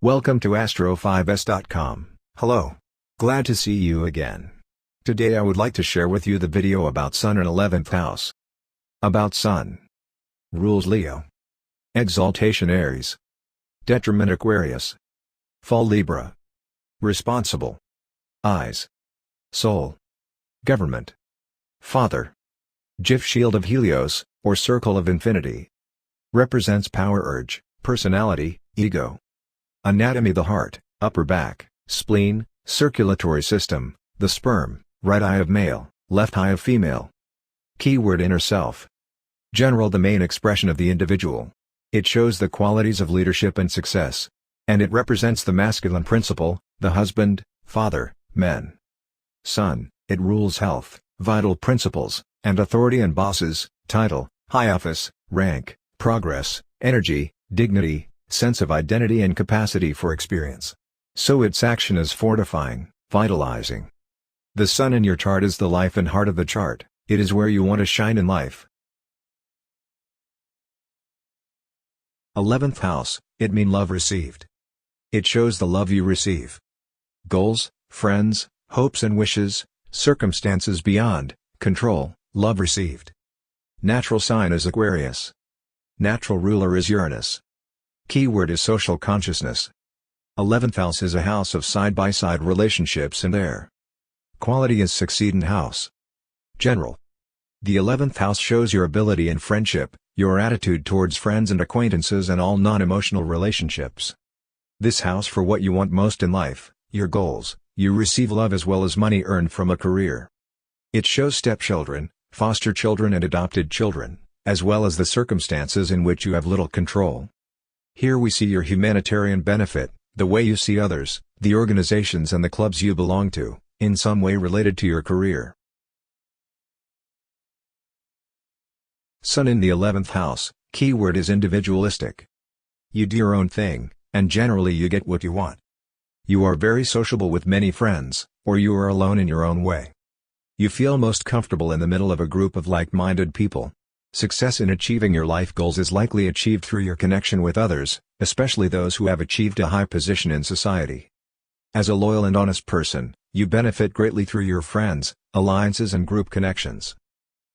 Welcome to Astro5s.com. Hello. Glad to see you again. Today I would like to share with you the video about Sun in 11th house. About Sun. Rules Leo. Exaltation Aries. Detriment Aquarius. Fall Libra. Responsible. Eyes. Soul. Government. Father. GIF Shield of Helios, or Circle of Infinity. Represents power urge, personality, ego. Anatomy: the heart, upper back, spleen, circulatory system, the sperm, right eye of male, left eye of female. Keyword: inner self. General: the main expression of the individual. It shows the qualities of leadership and success. And it represents the masculine principle, the husband, father, men. Sun: it rules health, vital principles, and authority and bosses, title, high office, rank, progress, energy, dignity, sense of identity and capacity for experience. So its action is fortifying, vitalizing. The Sun in your chart is the life and heart of the chart. It is where you want to shine in life. 11th house, it means love received. It shows the love you receive. Goals, friends, hopes and wishes, circumstances beyond control, love received. Natural sign is Aquarius. Natural ruler is Uranus. Keyword is social consciousness. 11th house is a house of side-by-side relationships and air. Quality is succeeding house. General. The 11th house shows your ability in friendship, your attitude towards friends and acquaintances and all non-emotional relationships. This house for what you want most in life, your goals. You receive love as well as money earned from a career. It shows stepchildren, foster children and adopted children, as well as the circumstances in which you have little control. Here we see your humanitarian benefit, the way you see others, the organizations and the clubs you belong to, in some way related to your career. Sun in the 11th house, keyword is individualistic. You do your own thing, and generally you get what you want. You are very sociable with many friends, or you are alone in your own way. You feel most comfortable in the middle of a group of like-minded people. Success in achieving your life goals is likely achieved through your connection with others, especially those who have achieved a high position in society. As a loyal and honest person, you benefit greatly through your friends, alliances and group connections.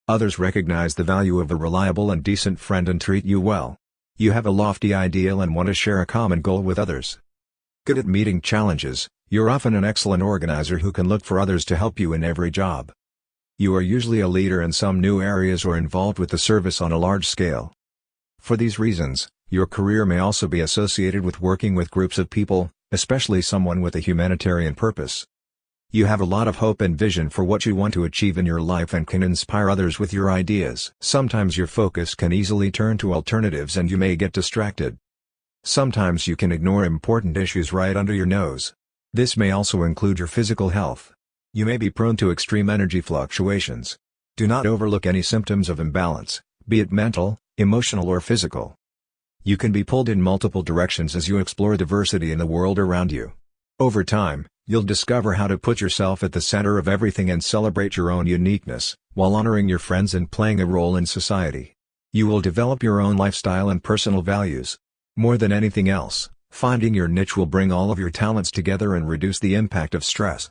Others recognize the value of a reliable and decent friend and treat you well. You have a lofty ideal and want to share a common goal with others. Good at meeting challenges, you're often an excellent organizer who can look for others to help you in every job. You are usually a leader in some new areas or involved with the service on a large scale. For these reasons, your career may also be associated with working with groups of people, especially someone with a humanitarian purpose. You have a lot of hope and vision for what you want to achieve in your life and can inspire others with your ideas. Sometimes your focus can easily turn to alternatives and you may get distracted. Sometimes you can ignore important issues right under your nose. This may also include your physical health. You may be prone to extreme energy fluctuations. Do not overlook any symptoms of imbalance, be it mental, emotional or physical. You can be pulled in multiple directions as you explore diversity in the world around you. Over time, you'll discover how to put yourself at the center of everything and celebrate your own uniqueness, while honoring your friends and playing a role in society. You will develop your own lifestyle and personal values. More than anything else, finding your niche will bring all of your talents together and reduce the impact of stress.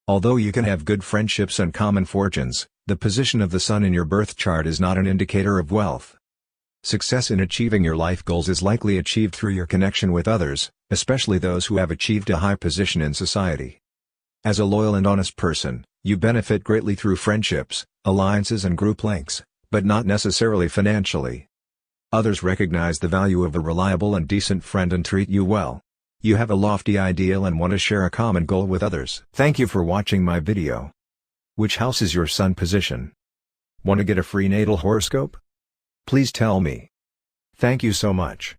Although you can have good friendships and common fortunes, the position of the Sun in your birth chart is not an indicator of wealth. Success in achieving your life goals is likely achieved through your connection with others, especially those who have achieved a high position in society. As a loyal and honest person, you benefit greatly through friendships, alliances and group links, but not necessarily financially. Others recognize the value of a reliable and decent friend and treat you well. You have a lofty ideal and want to share a common goal with others. Thank you for watching my video. Which house is your Sun position? Want to get a free natal horoscope? Please tell me. Thank you so much.